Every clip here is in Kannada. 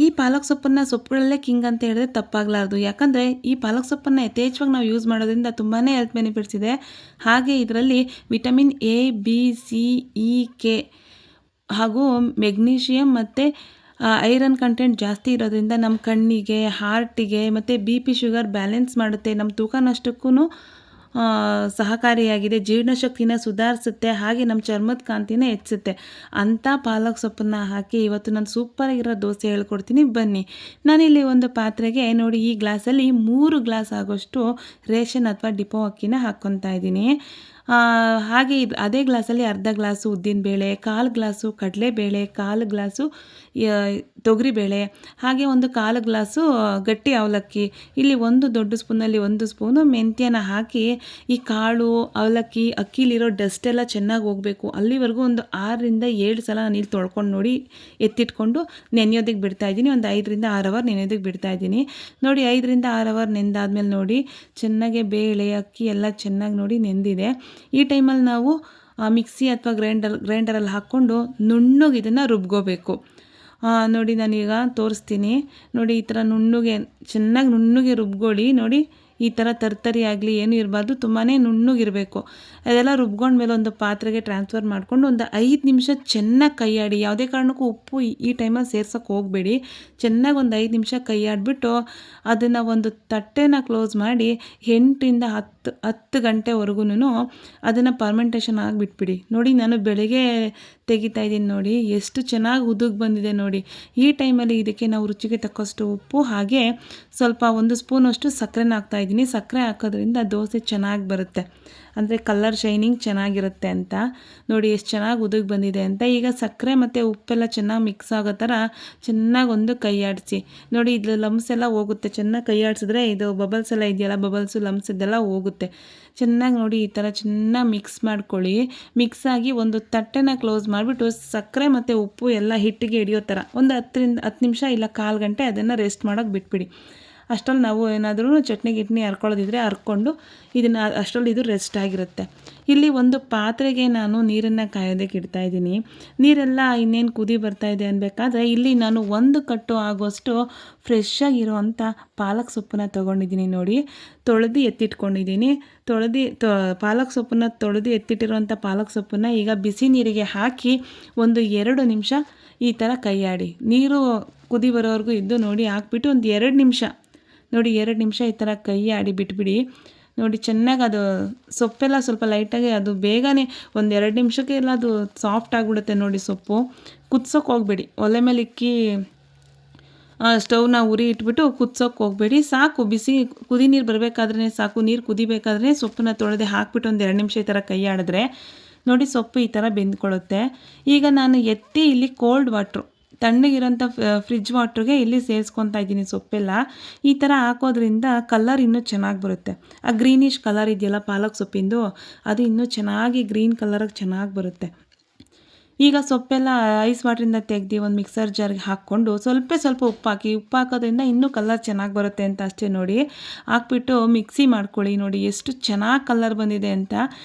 ಈ ಪಾಲಕ್ ಸೊಪ್ಪುಗಳಲ್ಲೇ ಕಿಂಗ್ ಅಂತ ಹೇಳಿದ್ರೆ ತಪ್ಪಾಗಲಾರ್ದು. ಯಾಕಂದರೆ ಈ ಪಾಲಕ್ ಸೊಪ್ಪನ್ನು ಯಥೇಚ್ಛವಾಗಿ ನಾವು ಯೂಸ್ ಮಾಡೋದ್ರಿಂದ ತುಂಬಾ ಹೆಲ್ತ್ ಬೆನಿಫಿಟ್ಸ್ ಇದೆ. ಹಾಗೆ ಇದರಲ್ಲಿ vitamin A, B, C, E, K ಹಾಗೂ ಮೆಗ್ನೀಷಿಯಮ್ ಮತ್ತು ಐರನ್ ಕಂಟೆಂಟ್ ಜಾಸ್ತಿ ಇರೋದ್ರಿಂದ ನಮ್ಮ ಕಣ್ಣಿಗೆ, ಹಾರ್ಟಿಗೆ ಮತ್ತು ಬಿ ಪಿ, ಶುಗರ್ ಬ್ಯಾಲೆನ್ಸ್ ಮಾಡುತ್ತೆ. ನಮ್ಮ ತೂಕ ನಷ್ಟಕ್ಕೂ ಸಹಕಾರಿಯಾಗಿದೆ. ಜೀರ್ಣಶಕ್ತಿನ ಸುಧಾರಿಸುತ್ತೆ. ಹಾಗೆ ನಮ್ಮ ಚರ್ಮದ ಕಾಂತಿನ ಹೆಚ್ಚಿಸುತ್ತೆ. ಅಂಥ ಪಾಲಕ್ ಸೊಪ್ಪನ್ನು ಹಾಕಿ ಇವತ್ತು ನಾನು ಸೂಪರಾಗಿರೋ ದೋಸೆ ಹೇಳ್ಕೊಡ್ತೀನಿ, ಬನ್ನಿ. ನಾನಿಲ್ಲಿ ಒಂದು ಪಾತ್ರೆಗೆ ನೋಡಿ ಈ ಗ್ಲಾಸಲ್ಲಿ 3 ಗ್ಲಾಸ್ ಆಗೋಷ್ಟು ರೇಷನ್ ಅಥವಾ ಡಿಪೋ ಅಕ್ಕಿನ ಹಾಕ್ಕೊತಾ ಇದ್ದೀನಿ. ಹಾಗೆ ಅದೇ ಗ್ಲಾಸಲ್ಲಿ ಅರ್ಧ ಗ್ಲಾಸು ಉದ್ದಿನಬೇಳೆ, 1/4 ಗ್ಲಾಸು ಕಡಲೆಬೇಳೆ, 1/4 ಗ್ಲಾಸು ತೊಗರಿಬೇಳೆ, ಹಾಗೆ ಒಂದು 1/4 ಗ್ಲಾಸು ಗಟ್ಟಿ ಅವಲಕ್ಕಿ. ಇಲ್ಲಿ ಒಂದು ದೊಡ್ಡ ಸ್ಪೂನಲ್ಲಿ 1 ಸ್ಪೂನು ಮೆಂತ್ಯನ ಹಾಕಿ ಈ ಕಾಳು, ಅವಲಕ್ಕಿ, ಅಕ್ಕಿಲಿರೋ ಡಸ್ಟ್ ಎಲ್ಲ ಚೆನ್ನಾಗಿ ಹೋಗಬೇಕು. ಅಲ್ಲಿವರೆಗೂ ಒಂದು 6ರಿಂದ 7 ಸಲ ನೀರು ತೊಳ್ಕೊಂಡು ನೋಡಿ ಎತ್ತಿಟ್ಕೊಂಡು ನೆನೆಯೋದಕ್ಕೆ ಬಿಡ್ತಾಯಿದ್ದೀನಿ. ಒಂದು 5ರಿಂದ 6 ಅವರ್ ನೆನೆಯೋದಕ್ಕೆ ಬಿಡ್ತಾಯಿದ್ದೀನಿ. ನೋಡಿ 5ರಿಂದ 6 ಅವರ್ ನೆಂದಾದ್ಮೇಲೆ ನೋಡಿ ಚೆನ್ನಾಗೆ ಬೇಳೆ, ಅಕ್ಕಿ ಎಲ್ಲ ಚೆನ್ನಾಗಿ ನೋಡಿ ನೆಂದಿದೆ. ಈ ಟೈಮಲ್ಲಿ ನಾವು ಮಿಕ್ಸಿ ಅಥವಾ ಗ್ರೈಂಡರಲ್ಲಿ ಹಾಕ್ಕೊಂಡು ನುಣ್ಣಗೆ ಇದನ್ನು ರುಬ್ಕೋಬೇಕು. ನೋಡಿ ನಾನೀಗ ತೋರಿಸ್ತೀನಿ. ನೋಡಿ ಈ ಥರ ಚೆನ್ನಾಗಿ ನುಣ್ಣಗೆ ರುಬ್ಕೊಳ್ಳಿ. ನೋಡಿ ಈ ಥರ ತರ್ತರಿ ಆಗಲಿ ಏನೂ ಇರಬಾರ್ದು, ತುಂಬಾ ನುಣ್ಣಗಿರಬೇಕು. ಅದೆಲ್ಲ ರುಬ್ಕೊಂಡ್ಮೇಲೆ ಒಂದು ಪಾತ್ರೆಗೆ ಟ್ರಾನ್ಸ್ಫರ್ ಮಾಡಿಕೊಂಡು ಒಂದು 5 ನಿಮಿಷ ಚೆನ್ನಾಗಿ ಕೈಯಾಡಿ. ಯಾವುದೇ ಕಾರಣಕ್ಕೂ ಉಪ್ಪು ಈ ಟೈಮಲ್ಲಿ ಸೇರ್ಸೋಕ್ಕೆ ಹೋಗಬೇಡಿ. ಚೆನ್ನಾಗಿ ಒಂದು 5 ನಿಮಿಷ ಕೈಯಾಡಿಬಿಟ್ಟು ಅದನ್ನು ಒಂದು ತಟ್ಟೆನ ಕ್ಲೋಸ್ ಮಾಡಿ 8ರಿಂದ 10 ಗಂಟೆವರೆಗೂ ಅದನ್ನು ಫರ್ಮೆಂಟೇಷನ್ ಆಗಿಬಿಟ್ಬಿಡಿ. ನೋಡಿ ನಾನು ಬೆಳಗ್ಗೆ ತೆಗಿತಾ ಇದ್ದೀನಿ. ನೋಡಿ ಎಷ್ಟು ಚೆನ್ನಾಗಿ ಉದುಗ್ ಬಂದಿದೆ ನೋಡಿ. ಈ ಟೈಮಲ್ಲಿ ಇದಕ್ಕೆ ನಾವು ರುಚಿಗೆ ತಕ್ಕಷ್ಟು ಉಪ್ಪು ಹಾಗೆ ಸ್ವಲ್ಪ 1 ಸ್ಪೂನಷ್ಟು ಸಕ್ಕರೆನ ಹಾಕ್ತಾಯಿದ್ದೀನಿ. ಸಕ್ಕರೆ ಹಾಕೋದ್ರಿಂದ ದೋಸೆ ಚೆನ್ನಾಗಿ ಬರುತ್ತೆ, ಅಂದರೆ ಕಲರ್ ಶೈನಿಂಗ್ ಚೆನ್ನಾಗಿರುತ್ತೆ ಅಂತ. ನೋಡಿ ಎಷ್ಟು ಚೆನ್ನಾಗಿ ಉದುಗ್ ಬಂದಿದೆ ಅಂತ. ಈಗ ಸಕ್ಕರೆ ಮತ್ತು ಉಪ್ಪೆಲ್ಲ ಚೆನ್ನಾಗಿ ಮಿಕ್ಸ್ ಆಗೋ ಥರ ಚೆನ್ನಾಗಿ ಒಂದು ಕೈ ಆಡಿಸಿ. ನೋಡಿ ಇದು ಲಮ್ಸ್ ಎಲ್ಲ ಹೋಗುತ್ತೆ. ಚೆನ್ನಾಗಿ ಕೈ ಆಡಿಸಿದ್ರೆ ಇದು ಬಬಲ್ಸ್ ಎಲ್ಲ ಇದೆಯಲ್ಲ, ಬಬಲ್ಸು ಲಮ್ಸ್ ಇದೆಲ್ಲ ಹೋಗುತ್ತೆ. ಚೆನ್ನಾಗಿ ನೋಡಿ ಈ ಥರ ಚೆನ್ನಾಗಿ ಮಿಕ್ಸ್ ಮಾಡ್ಕೊಳ್ಳಿ. ಮಿಕ್ಸಾಗಿ ಒಂದು ತಟ್ಟೆನ ಕ್ಲೋಸ್ ಮಾಡಿಬಿಟ್ಟು ಸಕ್ಕರೆ ಮತ್ತು ಉಪ್ಪು ಎಲ್ಲ ಹಿಟ್ಟಿಗೆ ಹಿಡಿಯೋ ಥರ ಒಂದು 10 ನಿಮಿಷ ಇಲ್ಲ 1/4 ಗಂಟೆ ಅದನ್ನು ರೆಸ್ಟ್ ಮಾಡೋಕ್ಕೆ ಬಿಟ್ಬಿಡಿ. ಅಷ್ಟರಲ್ಲಿ ನಾವು ಏನಾದರೂ ಚಟ್ನಿ ಹರ್ಕೊಳ್ಳೋದಿದ್ರೆ ಹರ್ಕೊಂಡು ಇದನ್ನು ಅಷ್ಟರಲ್ಲಿ ಇದು ರೆಸ್ಟ್ ಆಗಿರುತ್ತೆ. ಇಲ್ಲಿ ಒಂದು ಪಾತ್ರೆಗೆ ನಾನು ನೀರನ್ನು ಕಾಯೋದಕ್ಕೆ ಇಡ್ತಾಯಿದ್ದೀನಿ. ನೀರೆಲ್ಲ ಇನ್ನೇನು ಕುದಿ ಬರ್ತಾಯಿದೆ ಅನ್ಬೇಕಾದ್ರೆ ಇಲ್ಲಿ ನಾನು 1 ಕಟ್ಟು ಆಗೋಷ್ಟು ಫ್ರೆಶ್ ಆಗಿರೋವಂಥ ಪಾಲಕ್ ಸೊಪ್ಪನ್ನು ತೊಗೊಂಡಿದ್ದೀನಿ. ನೋಡಿ ತೊಳೆದು ಎತ್ತಿಟ್ಕೊಂಡಿದ್ದೀನಿ. ಪಾಲಕ್ ಸೊಪ್ಪನ್ನು ತೊಳೆದು ಎತ್ತಿಟ್ಟಿರೋವಂಥ ಪಾಲಕ್ ಸೊಪ್ಪನ್ನು ಈಗ ಬಿಸಿ ನೀರಿಗೆ ಹಾಕಿ ಒಂದು 2 ನಿಮಿಷ ಈ ಥರ ಕೈಯಾಡಿ. ನೀರು ಕುದಿ ಬರೋವರೆಗೂ ಇದ್ದು ನೋಡಿ ಹಾಕ್ಬಿಟ್ಟು ಒಂದು 2 ನಿಮಿಷ ನೋಡಿ 2 ನಿಮಿಷ ಈ ಥರ ಕೈ ಆಡಿ ಬಿಟ್ಬಿಡಿ. ನೋಡಿ ಚೆನ್ನಾಗಿ ಅದು ಸೊಪ್ಪೆಲ್ಲ ಸ್ವಲ್ಪ ಲೈಟಾಗಿ ಅದು ಬೇಗನೆ ಒಂದು 2 ನಿಮಿಷಕ್ಕೆ ಎಲ್ಲ ಅದು ಸಾಫ್ಟ್ ಆಗಿಬಿಡುತ್ತೆ. ನೋಡಿ ಸೊಪ್ಪು ಕುದಿಸೋಕೆ ಹೋಗಬೇಡಿ. ಒಲೆ ಮೇಲೆ ಇಕ್ಕಿ ಸ್ಟವ್ನ ಉರಿ ಇಟ್ಬಿಟ್ಟು ಕುದಿಸೋಕೆ ಹೋಗಬೇಡಿ. ಸಾಕು ಬಿಸಿ ಕುದಿ ನೀರು ಬರಬೇಕಾದ್ರೆ ಸಾಕು. ನೀರು ಕುದಿಬೇಕಾದ್ರೆ ಸೊಪ್ಪನ್ನ ತೊಳೆದು ಹಾಕ್ಬಿಟ್ಟು ಒಂದು 2 ನಿಮಿಷ ಈ ಥರ ಕೈ ಆಡಿದ್ರೆ ನೋಡಿ ಸೊಪ್ಪು ಈ ಥರ ಬೆಂದ್ಕೊಳ್ಳುತ್ತೆ. ಈಗ ನಾನು ಎತ್ತಿ ಇಲ್ಲಿ ಕೋಲ್ಡ್ ವಾಟ್ರು, ತಣ್ಣಗಿರೋಂಥ ಫ್ರಿಜ್ ವಾಟ್ರಿಗೆ ಇಲ್ಲಿ ಸೇರಿಸ್ಕೊತಾ ಇದ್ದೀನಿ ಸೊಪ್ಪೆಲ್ಲ. ಈ ಥರ ಹಾಕೋದ್ರಿಂದ ಕಲರ್ ಇನ್ನೂ ಚೆನ್ನಾಗಿ ಬರುತ್ತೆ. ಆ ಗ್ರೀನಿಶ್ ಕಲರ್ ಇದೆಯಲ್ಲ ಪಾಲಕ್ ಸೊಪ್ಪಿಂದು, ಅದು ಇನ್ನೂ ಚೆನ್ನಾಗಿ ಗ್ರೀನ್ ಕಲರಾಗಿ ಚೆನ್ನಾಗಿ ಬರುತ್ತೆ. ಈಗ ಸೊಪ್ಪೆಲ್ಲ ಐಸ್ ವಾಟ್ರಿಂದ ತೆಗೆದು ಒಂದು ಮಿಕ್ಸರ್ ಜಾರ್ಗೆ ಹಾಕ್ಕೊಂಡು ಸ್ವಲ್ಪ ಉಪ್ಪು ಹಾಕೋದ್ರಿಂದ ಇನ್ನೂ ಕಲರ್ ಚೆನ್ನಾಗಿ ಬರುತ್ತೆ ಅಂತ ಅಷ್ಟೇ. ನೋಡಿ ಹಾಕ್ಬಿಟ್ಟು ಮಿಕ್ಸಿ ಮಾಡ್ಕೊಳ್ಳಿ. ನೋಡಿ ಎಷ್ಟು ಚೆನ್ನಾಗಿ ಕಲರ್ ಬಂದಿದೆ ಅಂತ.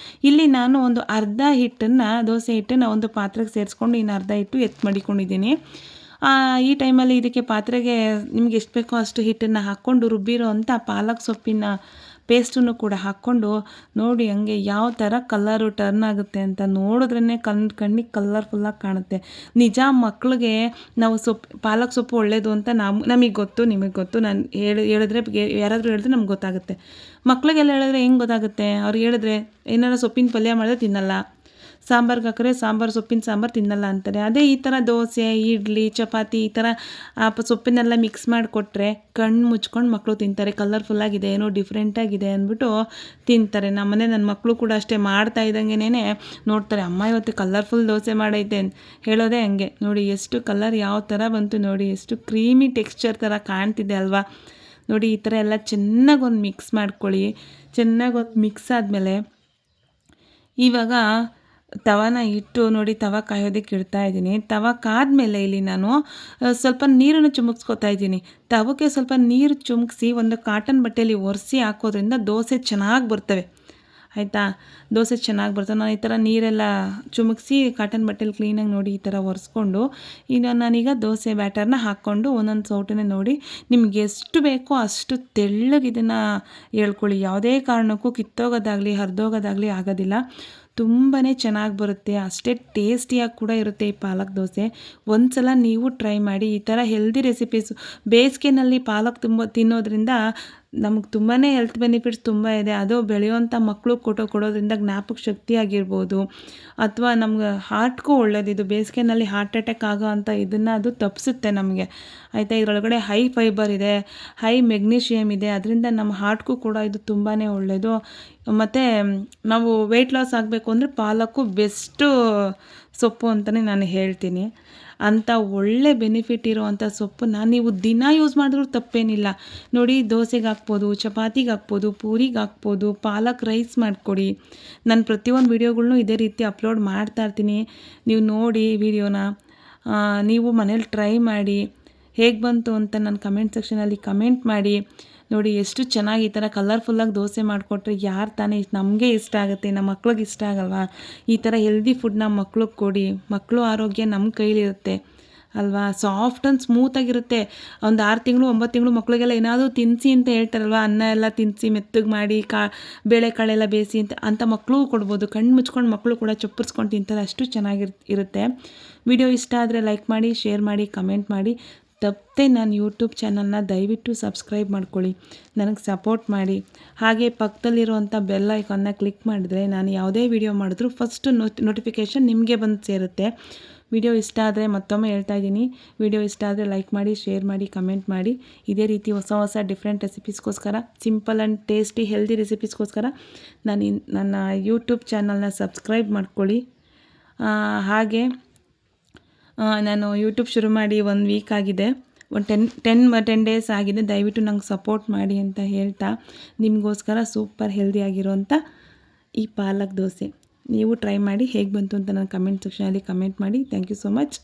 ಇಲ್ಲಿ ನಾನು ಒಂದು ಅರ್ಧ ಹಿಟ್ಟನ್ನು, ದೋಸೆ ಹಿಟ್ಟನ್ನು ಒಂದು ಪಾತ್ರೆಗೆ ಸೇರಿಸ್ಕೊಂಡು ಇನ್ನು ಅರ್ಧ ಹಿಟ್ಟು ಎತ್ತು ಮಡಿಕೊಂಡಿದ್ದೀನಿ. ಈ ಟೈಮಲ್ಲಿ ಇದಕ್ಕೆ ಪಾತ್ರೆಗೆ ನಿಮ್ಗೆ ಎಷ್ಟು ಬೇಕೋ ಅಷ್ಟು ಹಿಟ್ಟನ್ನು ಹಾಕ್ಕೊಂಡು ರುಬ್ಬಿರೋ ಅಂಥ ಪಾಲಕ್ ಸೊಪ್ಪಿನ ಪೇಸ್ಟನ್ನು ಕೂಡ ಹಾಕ್ಕೊಂಡು ನೋಡಿ ಹಂಗೆ ಯಾವ ಥರ ಕಲರು ಟರ್ನ್ ಆಗುತ್ತೆ ಅಂತ ನೋಡಿದ್ರೇ ಕಣ್ಣಿಗೆ ಕಲರ್ಫುಲ್ಲಾಗಿ ಕಾಣುತ್ತೆ. ನಿಜ ಮಕ್ಳಿಗೆ ನಾವು ಪಾಲಕ್ ಸೊಪ್ಪು ಒಳ್ಳೆಯದು ಅಂತ ನಮಗೆ ಗೊತ್ತು, ನಿಮಗೆ ಗೊತ್ತು. ನಾನು ಹೇಳಿದ್ರೆ ಯಾರಾದರೂ ಹೇಳಿದ್ರೆ ನಮ್ಗೆ ಗೊತ್ತಾಗುತ್ತೆ. ಮಕ್ಳಿಗೆಲ್ಲ ಹೇಳಿದ್ರೆ ಹೆಂಗೆ ಗೊತ್ತಾಗುತ್ತೆ? ಅವ್ರಿಗೆ ಹೇಳಿದ್ರೆ ಏನಾರು ಸೊಪ್ಪಿನ ಪಲ್ಯ ಮಾಡಿದ್ರೆ ತಿನ್ನಲ್ಲ, ಸಾಂಬಾರ್ಗೆ ಹಾಕಿದ್ರೆ ಸೊಪ್ಪಿನ ಸಾಂಬಾರು ತಿನ್ನಲ್ಲ ಅಂತಾರೆ. ಅದೇ ಈ ಥರ ದೋಸೆ, ಇಡ್ಲಿ, ಚಪಾತಿ ಈ ಥರ ಸೊಪ್ಪಿನೆಲ್ಲ ಮಿಕ್ಸ್ ಮಾಡಿಕೊಟ್ರೆ ಕಣ್ಣು ಮುಚ್ಕೊಂಡು ಮಕ್ಕಳು ತಿಂತಾರೆ. ಕಲರ್ಫುಲ್ಲಾಗಿದೆ, ಏನೋ ಡಿಫ್ರೆಂಟಾಗಿದೆ ಅಂದ್ಬಿಟ್ಟು ತಿಂತಾರೆ. ನನ್ನ ಮಕ್ಕಳು ಕೂಡ ಅಷ್ಟೇ ಮಾಡ್ತಾ ಇದ್ದಂಗೆನೇ ನೋಡ್ತಾರೆ, ಅಮ್ಮ ಇವತ್ತು ಕಲರ್ಫುಲ್ ದೋಸೆ ಮಾಡೈತೆ ಅಂತ ಹೇಳೋದೇ ಹಂಗೆ. ನೋಡಿ ಎಷ್ಟು ಕಲರ್ ಯಾವ ಥರ ಬಂತು ನೋಡಿ, ಎಷ್ಟು ಕ್ರೀಮಿ ಟೆಕ್ಸ್ಚರ್ ಥರ ಕಾಣ್ತಿದೆ ಅಲ್ವಾ. ನೋಡಿ ಈ ಥರ ಎಲ್ಲ ಚೆನ್ನಾಗಿ ಒಂದು ಮಿಕ್ಸ್ ಮಾಡ್ಕೊಳ್ಳಿ. ಚೆನ್ನಾಗಿ ಒಂದು ಮಿಕ್ಸ್ ಆದಮೇಲೆ ಇವಾಗ ತವಾನ ಇಟ್ಟು ನೋಡಿ ತವ ಕಾಯೋದಕ್ಕೆ ಇಡ್ತಾ ಇದ್ದೀನಿ. ತವ ಕಾದ್ಮೇಲೆ ಇಲ್ಲಿ ನಾನು ಸ್ವಲ್ಪ ನೀರನ್ನು ಚಿಮುಕ್ಸ್ಕೊತಾ ಇದ್ದೀನಿ. ತವಕ್ಕೆ ಸ್ವಲ್ಪ ನೀರು ಚಿಮುಕ್ಸಿ ಒಂದು ಕಾಟನ್ ಬಟ್ಟೆಯಲ್ಲಿ ಒರೆಸಿ ಹಾಕೋದ್ರಿಂದ ದೋಸೆ ಚೆನ್ನಾಗಿ ಬರ್ತವೆ. ಆಯಿತಾ. ದೋಸೆ ಚೆನ್ನಾಗಿ ಬರ್ತವೆ. ನಾನು ಈ ಥರ ನೀರೆಲ್ಲ ಚುಮುಕ್ಸಿ ಕಾಟನ್ ಬಟ್ಟೆಲಿ ಕ್ಲೀನಾಗಿ ನೋಡಿ ಈ ಥರ ಒರೆಸ್ಕೊಂಡು ನಾನೀಗ ದೋಸೆ ಬ್ಯಾಟರ್ನ ಹಾಕ್ಕೊಂಡು ಒಂದೊಂದು ಸೌಟನ್ನೇ ನೋಡಿ ನಿಮ್ಗೆ ಎಷ್ಟು ಬೇಕೋ ಅಷ್ಟು ತೆಳ್ಳಗೆ ಇದನ್ನು ಎಳ್ಕೊಳ್ಳಿ. ಯಾವುದೇ ಕಾರಣಕ್ಕೂ ಕಿತ್ತೋಗೋದಾಗಲಿ ಹರಿದೋಗೋದಾಗಲಿ ಆಗೋದಿಲ್ಲ. ತುಂಬಾ ಚೆನ್ನಾಗಿ ಬರುತ್ತೆ, ಅಷ್ಟೇ ಟೇಸ್ಟಿಯಾಗಿ ಕೂಡ ಇರುತ್ತೆ ಈ ಪಾಲಕ್ ದೋಸೆ. ಒಂದು ಸಲ ನೀವು ಟ್ರೈ ಮಾಡಿ. ಈ ಥರ ಹೆಲ್ದಿ ರೆಸಿಪೀಸು ಬೇಸಿಗೆನಲ್ಲಿ ಪಾಲಕ್ ತಿನ್ನೋದ್ರಿಂದ ನಮಗೆ ತುಂಬಾ ಹೆಲ್ತ್ ಬೆನಿಫಿಟ್ಸ್ ತುಂಬ ಇದೆ. ಅದು ಬೆಳೆಯುವಂಥ ಮಕ್ಕಳು ಕೊಡೋದ್ರಿಂದ ಜ್ಞಾಪಕ ಶಕ್ತಿ ಆಗಿರ್ಬೋದು, ಅಥವಾ ನಮ್ಗೆ ಹಾರ್ಟ್ಗೂ ಒಳ್ಳೆಯದಿದು. ಬೇಸಿಗೆನಲ್ಲಿ ಹಾರ್ಟ್ ಅಟ್ಯಾಕ್ ಆಗೋ ಅಂಥ ಇದನ್ನು ಅದು ತಪ್ಪಿಸುತ್ತೆ ನಮಗೆ, ಆಯಿತಾ. ಇದರೊಳಗಡೆ ಹೈ ಫೈಬರ್ ಇದೆ, ಹೈ ಮೆಗ್ನೀಷಿಯಮ್ ಇದೆ, ಅದರಿಂದ ನಮ್ಮ ಹಾರ್ಟ್ಗೂ ಕೂಡ ಇದು ತುಂಬಾ ಒಳ್ಳೆಯದು. ಮತ್ತು ನಾವು ವೆಯ್ಟ್ ಲಾಸ್ ಆಗಬೇಕು ಅಂದರೆ ಪಾಲಕ್ಕು ಬೆಸ್ಟು ಸೊಪ್ಪು ಅಂತಲೇ ನಾನು ಹೇಳ್ತೀನಿ. ಅಂಥ ಒಳ್ಳೆ ಬೆನಿಫಿಟ್ ಇರೋವಂಥ ಸೊಪ್ಪನ್ನ ನೀವು ದಿನ ಯೂಸ್ ಮಾಡಿದ್ರೂ ತಪ್ಪೇನಿಲ್ಲ. ನೋಡಿ, ದೋಸೆಗೆ ಹಾಕ್ಬೋದು, ಚಪಾತಿಗೆ ಹಾಕ್ಬೋದು, ಪೂರಿಗೆ ಹಾಕ್ಬೋದು, ಪಾಲಕ್ ರೈಸ್ ಮಾಡಿಕೊಡಿ. ನಾನು ಪ್ರತಿಯೊಂದು ವೀಡಿಯೋಗಳ್ನೂ ಇದೇ ರೀತಿ ಅಪ್ಲೋಡ್ ಮಾಡ್ತಾಯಿರ್ತೀನಿ. ನೀವು ನೋಡಿ ವೀಡಿಯೋನ, ನೀವು ಮನೇಲಿ ಟ್ರೈ ಮಾಡಿ. ಹೇಗೆ ಬಂತು ಅಂತ ನನ್ನ ಕಮೆಂಟ್ ಸೆಕ್ಷನಲ್ಲಿ ಕಮೆಂಟ್ ಮಾಡಿ. ನೋಡಿ ಎಷ್ಟು ಚೆನ್ನಾಗಿ ಈ ಥರ ಕಲರ್ಫುಲ್ಲಾಗಿ ದೋಸೆ ಮಾಡಿಕೊಟ್ರೆ ಯಾರು ತಾನೇ ನಮಗೆ ಇಷ್ಟ ಆಗುತ್ತೆ, ನಮ್ಮ ಮಕ್ಳಿಗೆ ಇಷ್ಟ ಆಗಲ್ವಾ? ಈ ಥರ ಹೆಲ್ದಿ ಫುಡ್ನ ಮಕ್ಳಿಗೆ ಕೊಡಿ. ಮಕ್ಕಳು ಆರೋಗ್ಯ ನಮ್ಮ ಕೈಲಿರುತ್ತೆ ಅಲ್ವಾ. ಸಾಫ್ಟ್ ಆ್ಯಂಡ್ ಸ್ಮೂತಾಗಿರುತ್ತೆ. ಒಂದು 6 ತಿಂಗಳು 9 ತಿಂಗಳು ಮಕ್ಕಳಿಗೆಲ್ಲ ಏನಾದರೂ ತಿನ್ನಿಸಿ ಅಂತ ಹೇಳ್ತಾರಲ್ವ, ಅನ್ನ ಎಲ್ಲ ತಿನ್ನಿಸಿ ಮೆತ್ತಗೆ ಮಾಡಿ ಬೇಳೆಕಾಳೆಲ್ಲ ಬೇಯಿಸಿ ಅಂತ ಮಕ್ಕಳು ಕೊಡ್ಬೋದು. ಕಣ್ಣು ಮುಚ್ಕೊಂಡು ಮಕ್ಕಳು ಕೂಡ ಚಪ್ಪರಿಸ್ಕೊಂಡು ತಿಂತಾರೆ, ಅಷ್ಟು ಚೆನ್ನಾಗಿರುತ್ತೆ. ವಿಡಿಯೋ ಇಷ್ಟ ಆದರೆ ಲೈಕ್ ಮಾಡಿ, ಶೇರ್ ಮಾಡಿ, ಕಮೆಂಟ್ ಮಾಡಿ. ತಪ್ಪದೆ ನನ್ನ ಯೂಟ್ಯೂಬ್ ಚಾನಲ್ನ ದಯವಿಟ್ಟು ಸಬ್ಸ್ಕ್ರೈಬ್ ಮಾಡ್ಕೊಳ್ಳಿ, ನನಗೆ ಸಪೋರ್ಟ್ ಮಾಡಿ. ಹಾಗೆ ಪಕ್ಕದಲ್ಲಿರುವಂಥ ಬೆಲ್ ಐಕಾನ್ನ ಕ್ಲಿಕ್ ಮಾಡಿದ್ರೆ ನಾನು ಯಾವುದೇ ವಿಡಿಯೋ ಮಾಡಿದ್ರೂ ಫಸ್ಟು ನೋಟಿಫಿಕೇಷನ್ ನಿಮಗೆ ಬಂದು ಸೇರುತ್ತೆ. ವಿಡಿಯೋ ಇಷ್ಟ ಆದರೆ ಮತ್ತೊಮ್ಮೆ ಹೇಳ್ತಾ ಇದ್ದೀನಿ, ವಿಡಿಯೋ ಇಷ್ಟ ಆದರೆ ಲೈಕ್ ಮಾಡಿ, ಶೇರ್ ಮಾಡಿ, ಕಮೆಂಟ್ ಮಾಡಿ. ಇದೇ ರೀತಿ ಹೊಸ ಡಿಫ್ರೆಂಟ್ ರೆಸಿಪೀಸ್ಗೋಸ್ಕರ, ಸಿಂಪಲ್ ಆ್ಯಂಡ್ ಟೇಸ್ಟಿ ಹೆಲ್ದಿ ರೆಸಿಪೀಸ್ಗೋಸ್ಕರ ನನ್ನ ಯೂಟ್ಯೂಬ್ ಚಾನಲ್ನ ಸಬ್ಸ್ಕ್ರೈಬ್ ಮಾಡ್ಕೊಳ್ಳಿ. ಹಾಗೆ ನಾನು ಯೂಟ್ಯೂಬ್ ಶುರು ಮಾಡಿ 1 ವೀಕ್ ಆಗಿದೆ, ಒಂದು 10 ಡೇಸ್ ಆಗಿದೆ. ದಯವಿಟ್ಟು ನಂಗೆ ಸಪೋರ್ಟ್ ಮಾಡಿ ಅಂತ ಹೇಳ್ತಾ, ನಿಮಗೋಸ್ಕರ ಸೂಪರ್ ಹೆಲ್ದಿ ಆಗಿರೋಂಥ ಈ ಪಾಲಕ್ ದೋಸೆ ನೀವು ಟ್ರೈ ಮಾಡಿ. ಹೇಗೆ ಬಂತು ಅಂತ ನನ್ನ ಕಮೆಂಟ್ ಸೆಕ್ಷನಲ್ಲಿ ಕಮೆಂಟ್ ಮಾಡಿ. Thank you so much.